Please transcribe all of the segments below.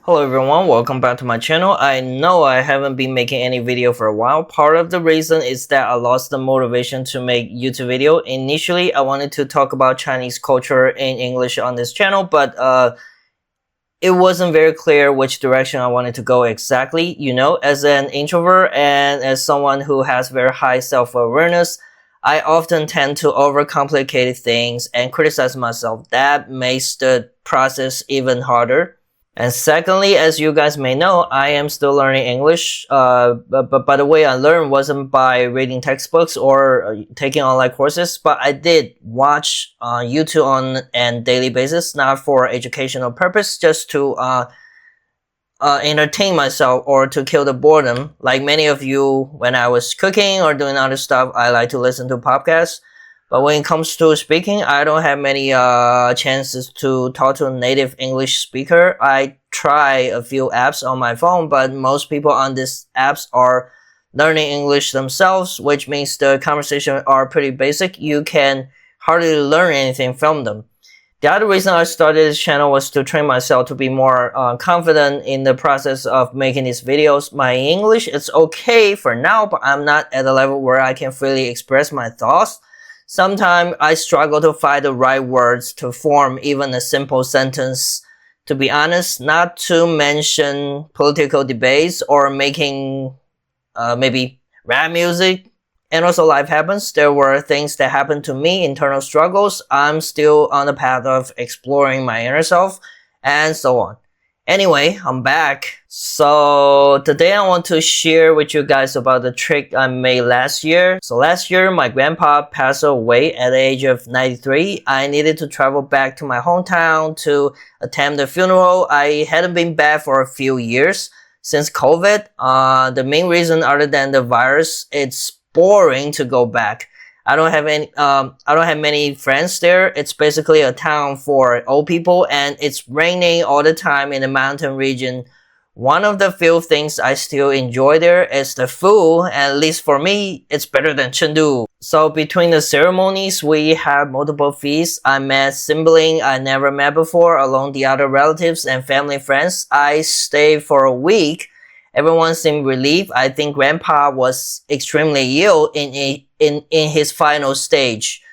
Hello everyone, welcome back to my channel. I know I haven't been making any video for a while. Part of the reason is that I lost the motivation to make YouTube video. Initially, I wanted to talk about Chinese culture in English on this channel, but it wasn't very clear which direction I wanted to go exactly. You know, as an introvert and as someone who has very high self-awareness, I often tend to overcomplicate things and criticize myself. That makes the process even harder. And secondly, as you guys may know, I am still learning English, but the way I learned wasn't by reading textbooks or taking online courses, but I did watch YouTube on a daily basis, not for educational purpose, just to entertain myself or to kill the boredom. Like many of you, when I was cooking or doing other stuff, I like to listen to podcasts. But when it comes to speaking, I don't have many chances to talk to a native English speaker. I try a few apps on my phone, but most people on these apps are learning English themselves, which means the conversations are pretty basic. You can hardly learn anything from them. The other reason I started this channel was to train myself to be more confident in the process of making these videos. My English is okay for now, but I'm not at a level where I can freely express my thoughts. Sometimes I struggle to find the right words to form even a simple sentence. To be honest, not to mention political debates or making maybe rap music. And also life happens. There were things that happened to me, internal struggles. I'm still on the path of exploring my inner self and so on. Anyway, I'm back. So today I want to share with you guys about the trick I made last year. So last year, my grandpa passed away at the age of 93. I needed to travel back to my hometown to attend the funeral. I hadn't been back for a few years since COVID. The main reason other than the virus, it's boring to go back. I don't have many friends there. It's basically a town for old people and it's raining all the time in the mountain region. One of the few things I still enjoy there is the food, and at least for me, it's better than Chengdu. So between the ceremonies, we have multiple feasts. I met siblings I never met before, along the other relatives and family friends. I stayed for a week. Everyone seemed relieved. I think Grandpa was extremely ill in his final stage.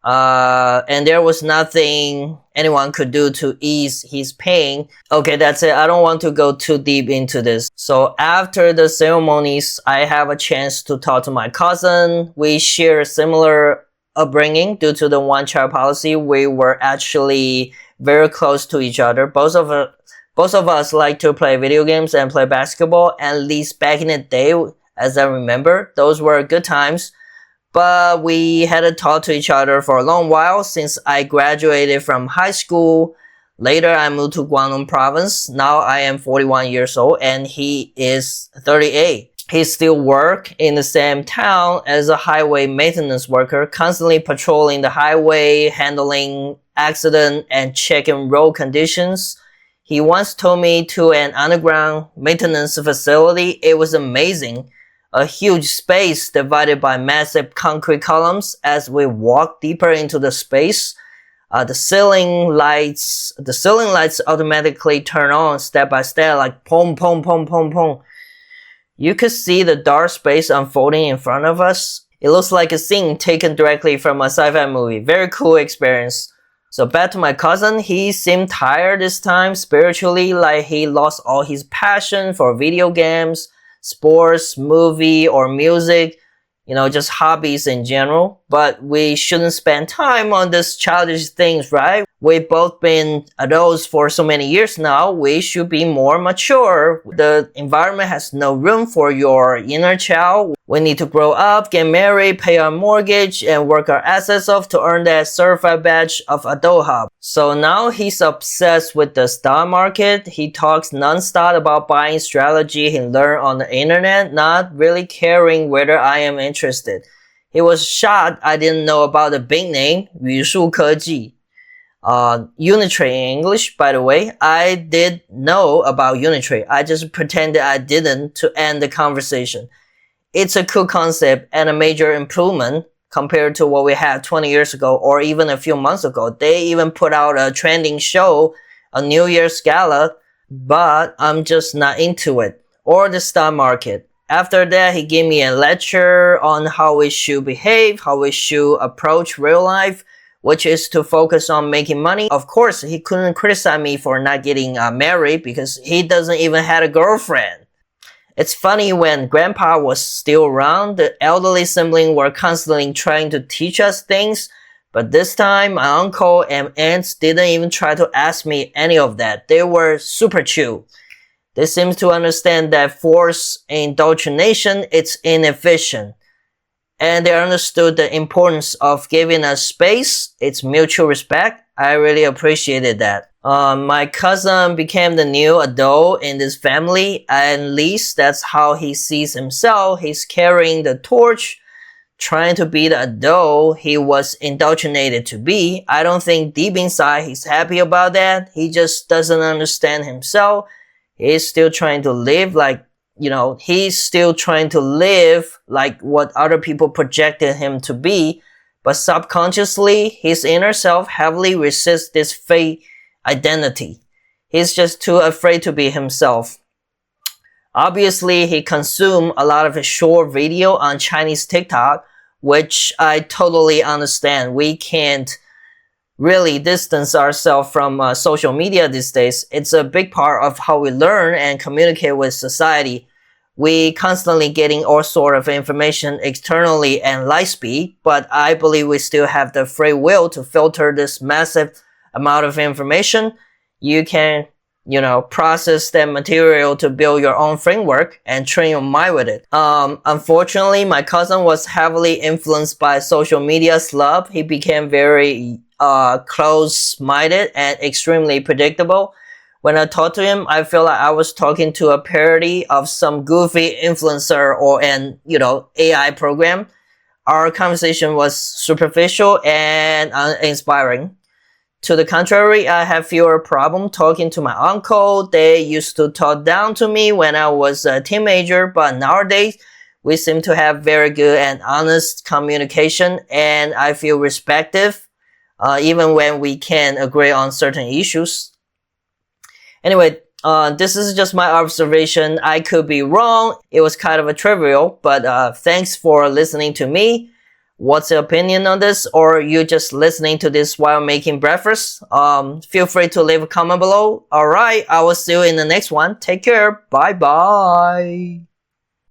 And there was nothing anyone could do to ease his pain. Okay, that's it. I don't want to go too deep into this. So after the ceremonies, I have a chance to talk to my cousin. We share a similar upbringing due to the one-child policy. We were actually very close to each other. Both of us like to play video games and play basketball, at least back in the day, as I remember. Those were good times. But we hadn't talked to each other for a long while since I graduated from high school. Later, I moved to Guangdong province. Now I am 41 years old and he is 38. He still works in the same town as a highway maintenance worker, constantly patrolling the highway, handling accidents, and checking road conditions. He once told me to an underground maintenance facility. It was amazing. A huge space divided by massive concrete columns. As we walk deeper into the space, the ceiling lights automatically turn on step by step, like pom pom pom pom pom. You could see the dark space unfolding in front of us. It looks like a scene taken directly from a sci-fi movie. Very cool experience. So back to my cousin, he seemed tired this time spiritually, like he lost all his passion for video games, sports, movie, or music, you know, just hobbies in general. But we shouldn't spend time on these childish things, right? We've both been adults for so many years now. We should be more mature. The environment has no room for your inner child. We need to grow up, get married, pay our mortgage, and work our assets off to earn that certified badge of adulthood. So now he's obsessed with the stock market. He talks non-stop about buying strategy he learned on the internet, not really caring whether I am interested. He was shocked I didn't know about the big name, 语数科技. Unitrade in English, by the way. I did know about Unitrade. I just pretended I didn't to end the conversation. It's a cool concept and a major improvement compared to what we had 20 years ago or even a few months ago. They even put out a trending show, a New Year's gala but I'm just not into it or the stock market. After that, he gave me a lecture on how we should behave, how we should approach real life, which is to focus on making money. Of course, he couldn't criticize me for not getting married because he doesn't even have a girlfriend. It's funny, when grandpa was still around, the elderly siblings were constantly trying to teach us things, but this time my uncle and aunts didn't even try to ask me any of that. They were super chill. They seem to understand that forced indoctrination is inefficient. And they understood the importance of giving us space. It's mutual respect. I really appreciated that. My cousin became the new adult in this family. At least that's how he sees himself. He's carrying the torch, trying to be the adult he was indoctrinated to be. I don't think deep inside he's happy about that. He just doesn't understand himself. He's still trying to live he's still trying to live like what other people projected him to be, but subconsciously, his inner self heavily resists this fake identity. He's just too afraid to be himself. Obviously, he consumed a lot of his short video on Chinese TikTok, which I totally understand. We can't really distance ourselves from social media these days. It's a big part of how we learn and communicate with society. We constantly getting all sort of information externally and light speed, but I believe we still have the free will to filter this massive amount of information. You can, process that material to build your own framework and train your mind with it. Unfortunately, my cousin was heavily influenced by social media slump. He became very close-minded and extremely predictable. When I talked to him, I feel like I was talking to a parody of some goofy influencer or an, AI program. Our conversation was superficial and uninspiring. To the contrary, I have fewer problem talking to my uncle. They used to talk down to me when I was a teenager, but nowadays, we seem to have very good and honest communication, and I feel respected, even when we can agree on certain issues. Anyway, this is just my observation. I could be wrong. It was kind of a trivial, but thanks for listening to me. What's your opinion on this? Or you just listening to this while making breakfast? Feel free to leave a comment below. Alright, I will see you in the next one. Take care. Bye bye.